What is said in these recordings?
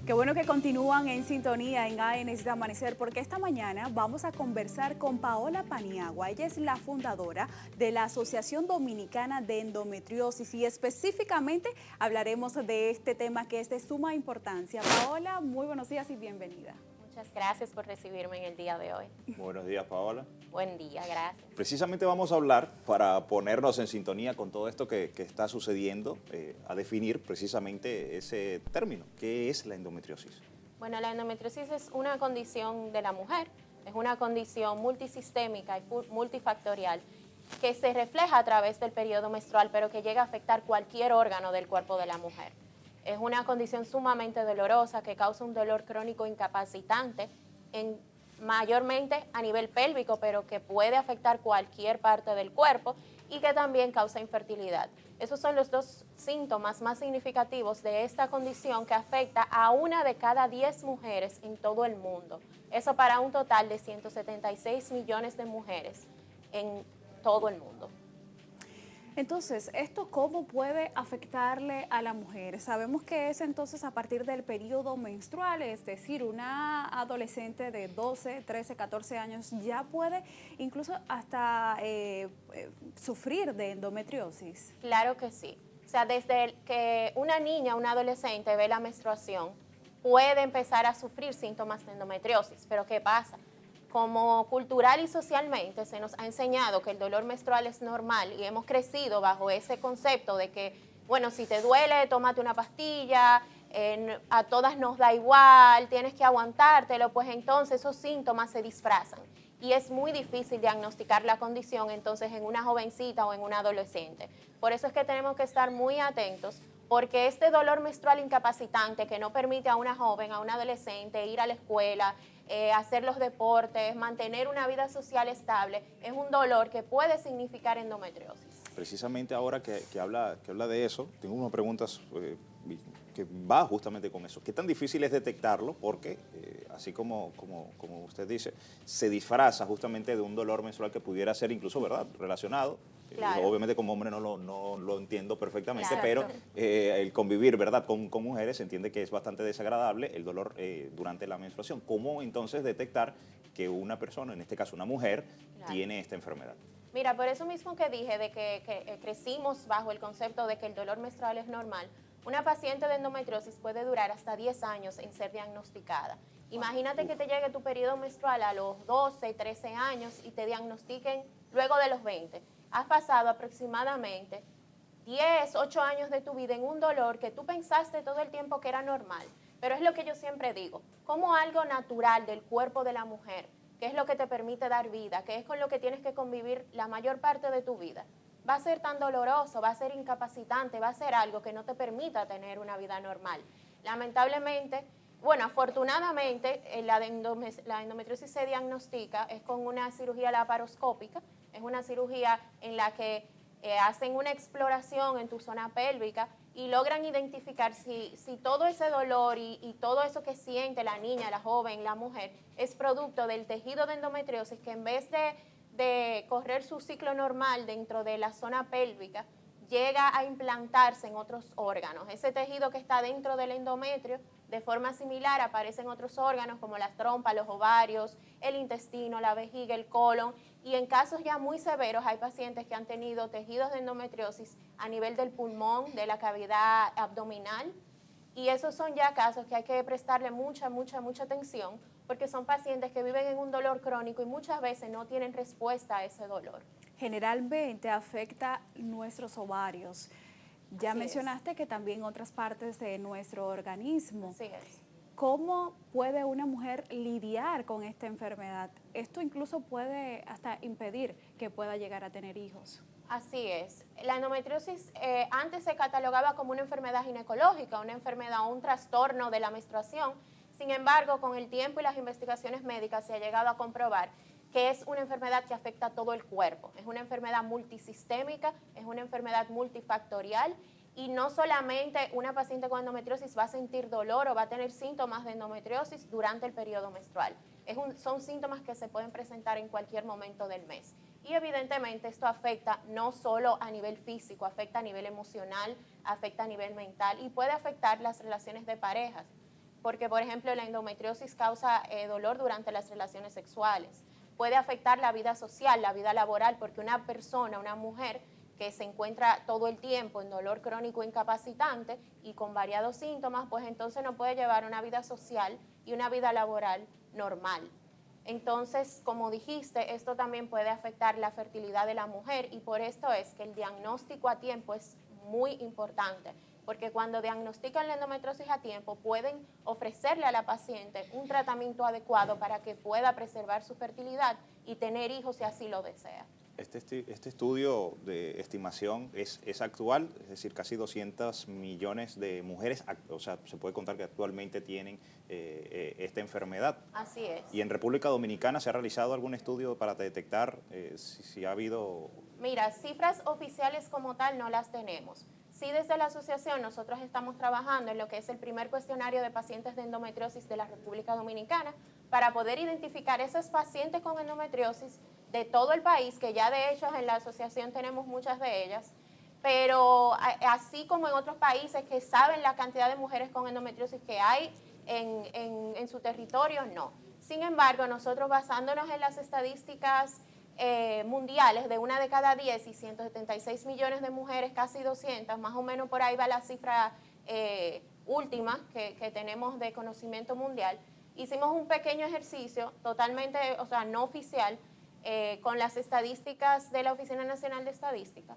Qué bueno que continúan en sintonía en ANS de Amanecer, porque esta mañana vamos a conversar con Paola Paniagua. Ella es la fundadora de la Asociación Dominicana de Endometriosis y específicamente hablaremos de este tema que es de suma importancia. Paola, muy buenos días y bienvenida. Muchas gracias por recibirme en el día de hoy. Buenos días, Paola. Buen día, gracias. Precisamente vamos a hablar, para ponernos en sintonía con todo esto que está sucediendo, a definir precisamente ese término. ¿Qué es la endometriosis? Bueno, la endometriosis es una condición de la mujer, es una condición multisistémica y multifactorial que se refleja a través del periodo menstrual, pero que llega a afectar cualquier órgano del cuerpo de la mujer. Es una condición sumamente dolorosa que causa un dolor crónico incapacitante, mayormente a nivel pélvico, pero que puede afectar cualquier parte del cuerpo y que también causa infertilidad. Esos son los dos síntomas más significativos de esta condición que afecta a 1 de cada 10 mujeres en todo el mundo. Eso para un total de 176 millones de mujeres en todo el mundo. Entonces, ¿esto cómo puede afectarle a la mujer? Sabemos que es entonces a partir del periodo menstrual, es decir, una adolescente de 12, 13, 14 años ya puede incluso hasta sufrir de endometriosis. Claro que sí. O sea, desde que una niña, una adolescente ve la menstruación, puede empezar a sufrir síntomas de endometriosis. Pero ¿qué pasa? Como cultural y socialmente se nos ha enseñado que el dolor menstrual es normal y hemos crecido bajo ese concepto de que, bueno, si te duele, tómate una pastilla, a todas nos da igual, tienes que aguantártelo, pues entonces esos síntomas se disfrazan y es muy difícil diagnosticar la condición entonces en una jovencita o en una adolescente. Por eso es que tenemos que estar muy atentos, porque este dolor menstrual incapacitante que no permite a una joven, a una adolescente ir a la escuela, hacer los deportes, mantener una vida social estable, es un dolor que puede significar endometriosis. Precisamente ahora que habla de eso, tengo unas preguntas que va justamente con eso. ¿Qué tan difícil es detectarlo? Porque, así como usted dice, se disfraza justamente de un dolor menstrual que pudiera ser incluso, ¿verdad?, relacionado. Claro. Obviamente como hombre no lo entiendo perfectamente, Claro. pero el convivir, ¿verdad?, con mujeres se entiende que es bastante desagradable el dolor durante la menstruación. ¿Cómo entonces detectar que una persona, en este caso una mujer, Claro. tiene esta enfermedad? Mira, por eso mismo que dije de que crecimos bajo el concepto de que el dolor menstrual es normal, una paciente de endometriosis puede durar hasta 10 años en ser diagnosticada. Imagínate que te llegue tu periodo menstrual a los 12, 13 años y te diagnostiquen luego de los 20. Has pasado aproximadamente 10, 8 años de tu vida en un dolor que tú pensaste todo el tiempo que era normal. Pero es lo que yo siempre digo, como algo natural del cuerpo de la mujer, que es lo que te permite dar vida, que es con lo que tienes que convivir la mayor parte de tu vida, va a ser tan doloroso, va a ser incapacitante, va a ser algo que no te permita tener una vida normal. Lamentablemente, bueno, afortunadamente, la endometriosis se diagnostica es con una cirugía laparoscópica, es una cirugía en la que hacen una exploración en tu zona pélvica y logran identificar si todo ese dolor y todo eso que siente la niña, la joven, la mujer, es producto del tejido de endometriosis que en vez de correr su ciclo normal dentro de la zona pélvica, llega a implantarse en otros órganos. Ese tejido que está dentro del endometrio, de forma similar, aparece en otros órganos como las trompas, los ovarios, el intestino, la vejiga, el colon. Y en casos ya muy severos hay pacientes que han tenido tejidos de endometriosis a nivel del pulmón, de la cavidad abdominal. Y esos son ya casos que hay que prestarle mucha atención porque son pacientes que viven en un dolor crónico y muchas veces no tienen respuesta a ese dolor. Generalmente afecta nuestros ovarios. Ya Así mencionaste que también otras partes de nuestro organismo. Así es. ¿Cómo puede una mujer lidiar con esta enfermedad? Esto incluso puede hasta impedir que pueda llegar a tener hijos. Así es. La endometriosis antes se catalogaba como una enfermedad ginecológica, una enfermedad o un trastorno de la menstruación. Sin embargo, con el tiempo y las investigaciones médicas se ha llegado a comprobar que es una enfermedad que afecta a todo el cuerpo. Es una enfermedad multisistémica, es una enfermedad multifactorial y no solamente una paciente con endometriosis va a sentir dolor o va a tener síntomas de endometriosis durante el periodo menstrual. Son síntomas que se pueden presentar en cualquier momento del mes. Y evidentemente esto afecta no solo a nivel físico, afecta a nivel emocional, afecta a nivel mental y puede afectar las relaciones de parejas. porque por ejemplo la endometriosis causa dolor durante las relaciones sexuales. Puede afectar la vida social, la vida laboral, porque una persona, una mujer que se encuentra todo el tiempo en dolor crónico incapacitante y con variados síntomas, pues entonces no puede llevar una vida social y una vida laboral normal. Entonces, como dijiste, esto también puede afectar la fertilidad de la mujer y por esto es que el diagnóstico a tiempo es muy importante, porque cuando diagnostican la endometriosis a tiempo pueden ofrecerle a la paciente un tratamiento adecuado para que pueda preservar su fertilidad y tener hijos si así lo desea. Este estudio de estimación es actual, es decir, casi 200 millones de mujeres, o sea, se puede contar que actualmente tienen esta enfermedad. Así es. ¿Y en República Dominicana se ha realizado algún estudio para detectar si ha habido...? Mira, cifras oficiales como tal no las tenemos. Sí, desde la asociación nosotros estamos trabajando en lo que es el primer cuestionario de pacientes de endometriosis de la República Dominicana para poder identificar esos pacientes con endometriosis de todo el país, que ya de hecho en la asociación tenemos muchas de ellas, pero así como en otros países que saben la cantidad de mujeres con endometriosis que hay en su territorio, no. Sin embargo, nosotros basándonos en las estadísticas mundiales de 1 de cada 10 y 176 millones de mujeres, casi 200, más o menos por ahí va la cifra última que tenemos de conocimiento mundial, hicimos un pequeño ejercicio totalmente, o sea, no oficial, con las estadísticas de la Oficina Nacional de Estadística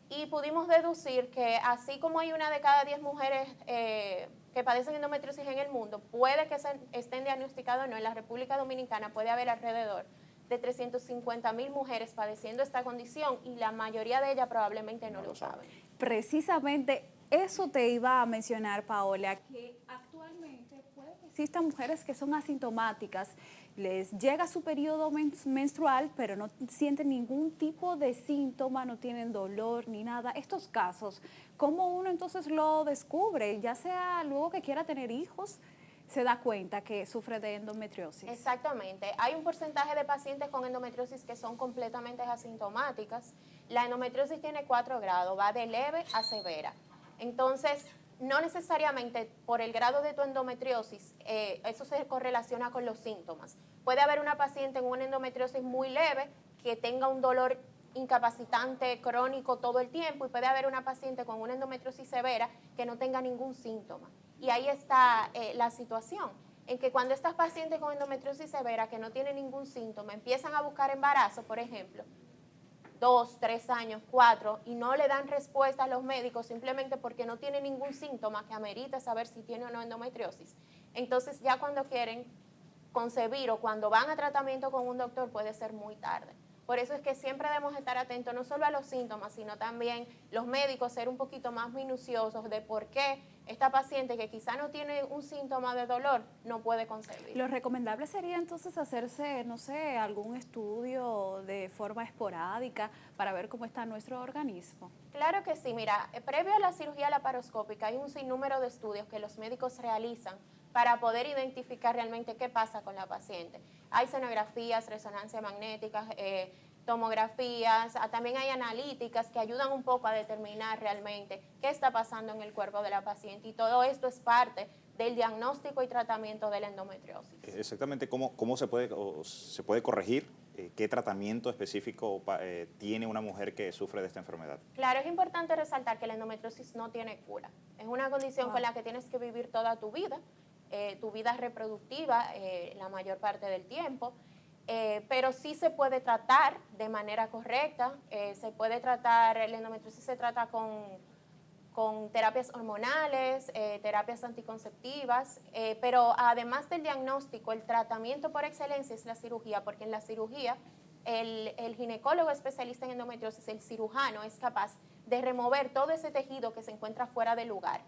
y pudimos deducir que así como hay 1 de cada 10 mujeres que padecen endometriosis en el mundo, puede que estén diagnosticadas o no, en la República Dominicana puede haber alrededor de 350,000 mujeres padeciendo esta condición y la mayoría de ellas probablemente no lo saben. Precisamente eso te iba a mencionar, Paola, que actualmente puede que existan mujeres que son asintomáticas, les llega su periodo menstrual, pero no sienten ningún tipo de síntoma, no tienen dolor ni nada. Estos casos, ¿cómo uno entonces lo descubre? Ya sea luego que quiera tener hijos, se da cuenta que sufre de endometriosis. Exactamente. Hay un porcentaje de pacientes con endometriosis que son completamente asintomáticas. La endometriosis tiene 4 grados, va de leve a severa. Entonces, no necesariamente por el grado de tu endometriosis, eso se correlaciona con los síntomas. Puede haber una paciente en una endometriosis muy leve que tenga un dolor incapacitante crónico todo el tiempo y puede haber una paciente con una endometriosis severa que no tenga ningún síntoma. Y ahí está la situación, en que cuando estas pacientes con endometriosis severa que no tienen ningún síntoma empiezan a buscar embarazo, por ejemplo, 2, 3 años, 4, y no le dan respuesta a los médicos simplemente porque no tiene ningún síntoma que amerite saber si tiene o no endometriosis. Entonces ya cuando quieren concebir o cuando van a tratamiento con un doctor puede ser muy tarde. Por eso es que siempre debemos estar atentos no solo a los síntomas, sino también los médicos ser un poquito más minuciosos de por qué esta paciente que quizá no tiene un síntoma de dolor no puede concebir. Lo recomendable sería entonces hacerse, no sé, algún estudio de forma esporádica para ver cómo está nuestro organismo. Claro que sí, mira, previo a la cirugía laparoscópica hay un sinnúmero de estudios que los médicos realizan para poder identificar realmente qué pasa con la paciente. Hay sonografías, resonancias magnéticas, tomografías, también hay analíticas que ayudan un poco a determinar realmente qué está pasando en el cuerpo de la paciente y todo esto es parte del diagnóstico y tratamiento de la endometriosis. Exactamente, ¿cómo se puede corregir? ¿Qué tratamiento específico tiene una mujer que sufre de esta enfermedad? Claro, es importante resaltar que la endometriosis no tiene cura. Es una condición con la que tienes que vivir toda tu vida reproductiva la mayor parte del tiempo, pero sí se puede tratar de manera correcta, se puede tratar, la endometriosis se trata con terapias hormonales, terapias anticonceptivas, pero además del diagnóstico, el tratamiento por excelencia es la cirugía, porque en la cirugía el ginecólogo especialista en endometriosis, el cirujano, es capaz de remover todo ese tejido que se encuentra fuera de lugar,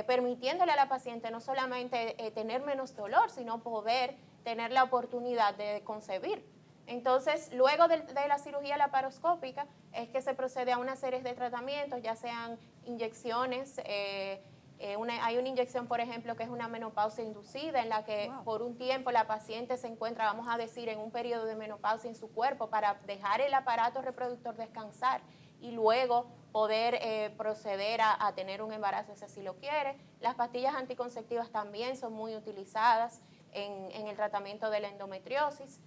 permitiéndole a la paciente no solamente tener menos dolor, sino poder tener la oportunidad de concebir. Entonces, luego de la cirugía laparoscópica es que se procede a una serie de tratamientos, ya sean inyecciones, hay una inyección, por ejemplo, que es una menopausia inducida, en la que por un tiempo la paciente se encuentra, vamos a decir, en un periodo de menopausia en su cuerpo para dejar el aparato reproductor descansar y luego poder proceder a tener un embarazo si así lo quiere. Las pastillas anticonceptivas también son muy utilizadas en el tratamiento de la endometriosis.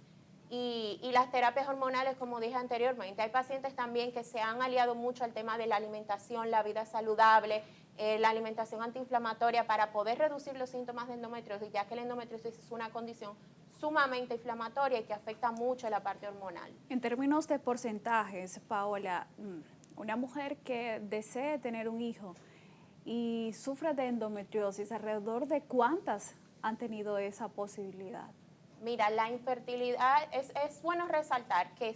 Y las terapias hormonales, como dije anteriormente, hay pacientes también que se han aliado mucho al tema de la alimentación, la vida saludable, la alimentación antiinflamatoria para poder reducir los síntomas de endometriosis, ya que la endometriosis es una condición sumamente inflamatoria y que afecta mucho la parte hormonal. En términos de porcentajes, Paola, una mujer que desee tener un hijo y sufre de endometriosis, ¿alrededor de cuántas han tenido esa posibilidad? Mira, la infertilidad, es bueno resaltar que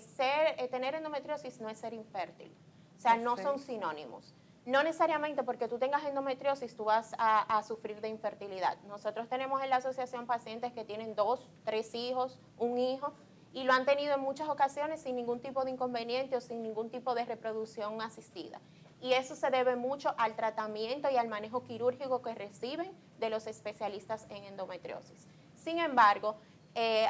tener endometriosis no es ser infértil, o sea, no son sinónimos. No necesariamente porque tú tengas endometriosis tú vas a sufrir de infertilidad. Nosotros tenemos en la asociación pacientes que tienen 2, 3 hijos, un hijo, y lo han tenido en muchas ocasiones sin ningún tipo de inconveniente o sin ningún tipo de reproducción asistida. Y eso se debe mucho al tratamiento y al manejo quirúrgico que reciben de los especialistas en endometriosis. Sin embargo,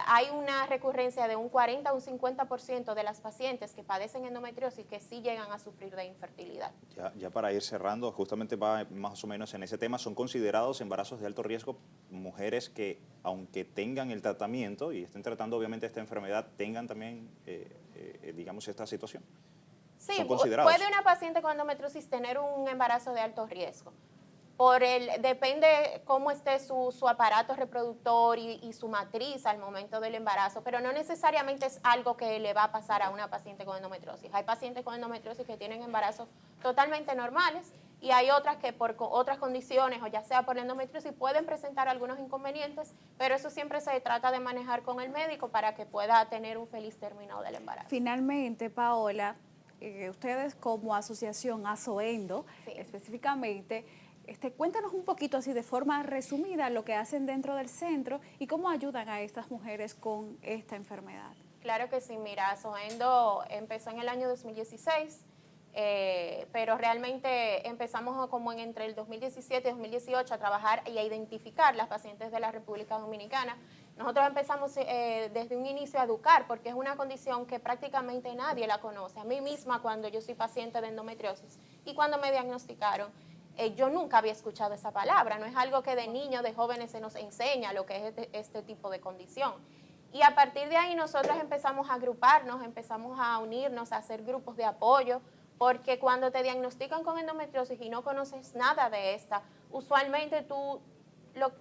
hay una recurrencia de un 40 a un 50% de las pacientes que padecen endometriosis que sí llegan a sufrir de infertilidad. Ya para ir cerrando, justamente va más o menos en ese tema, ¿son considerados embarazos de alto riesgo mujeres que, aunque tengan el tratamiento y estén tratando obviamente esta enfermedad, tengan también, digamos, esta situación? Sí, ¿Son considerados? puede una paciente con endometriosis tener un embarazo de alto riesgo. Depende cómo esté su aparato reproductor y su matriz al momento del embarazo, pero no necesariamente es algo que le va a pasar a una paciente con endometriosis. Hay pacientes con endometriosis que tienen embarazos totalmente normales y hay otras que por otras condiciones o ya sea por la endometriosis pueden presentar algunos inconvenientes, pero eso siempre se trata de manejar con el médico para que pueda tener un feliz término del embarazo. Finalmente, Paola, ustedes como asociación ASOENDO, Sí. específicamente, cuéntanos un poquito así de forma resumida lo que hacen dentro del centro y cómo ayudan a estas mujeres con esta enfermedad. Claro que sí, mira, ASOENDO empezó en el año 2016, pero realmente empezamos como entre el 2017 y 2018 a trabajar y a identificar las pacientes de la República Dominicana. Nosotros empezamos desde un inicio a educar porque es una condición que prácticamente nadie la conoce. A mí misma cuando yo soy paciente de endometriosis y cuando me diagnosticaron, yo nunca había escuchado esa palabra, no es algo que de niños, de jóvenes se nos enseña lo que es este tipo de condición. Y a partir de ahí nosotros empezamos a agruparnos, empezamos a unirnos, a hacer grupos de apoyo, porque cuando te diagnostican con endometriosis y no conoces nada de esta, usualmente tú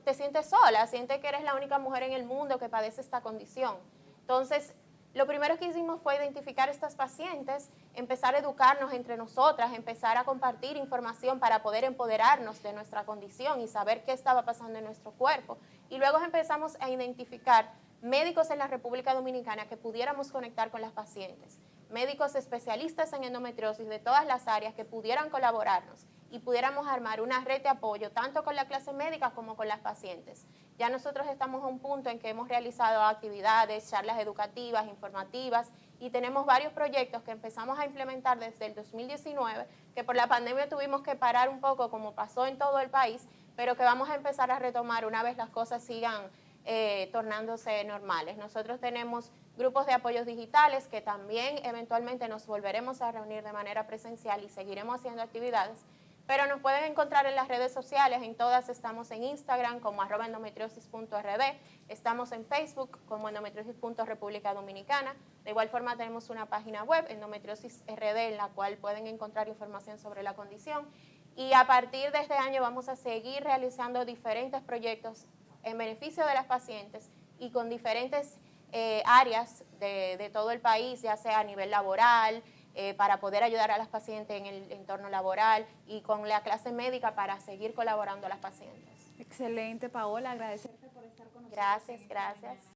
te sientes sola, sientes que eres la única mujer en el mundo que padece esta condición. Entonces, lo primero que hicimos fue identificar a estas pacientes, empezar a educarnos entre nosotras, empezar a compartir información para poder empoderarnos de nuestra condición y saber qué estaba pasando en nuestro cuerpo. Y luego empezamos a identificar médicos en la República Dominicana que pudiéramos conectar con las pacientes, médicos especialistas en endometriosis de todas las áreas que pudieran colaborarnos y pudiéramos armar una red de apoyo tanto con la clase médica como con las pacientes. Ya nosotros estamos a un punto en que hemos realizado actividades, charlas educativas, informativas y tenemos varios proyectos que empezamos a implementar desde el 2019, que por la pandemia tuvimos que parar un poco como pasó en todo el país, pero que vamos a empezar a retomar una vez las cosas sigan tornándose normales. Nosotros tenemos grupos de apoyos digitales que también eventualmente nos volveremos a reunir de manera presencial y seguiremos haciendo actividades, pero nos pueden encontrar en las redes sociales, en todas estamos en Instagram como @endometriosis.rd, estamos en Facebook como endometriosis.República Dominicana, de igual forma tenemos una página web, Endometriosis RD, en la cual pueden encontrar información sobre la condición y a partir de este año vamos a seguir realizando diferentes proyectos en beneficio de las pacientes y con diferentes áreas de todo el país, ya sea a nivel laboral, para poder ayudar a las pacientes en el entorno laboral y con la clase médica para seguir colaborando a las pacientes. Excelente, Paola, agradecerte por estar con nosotros. Gracias, gracias.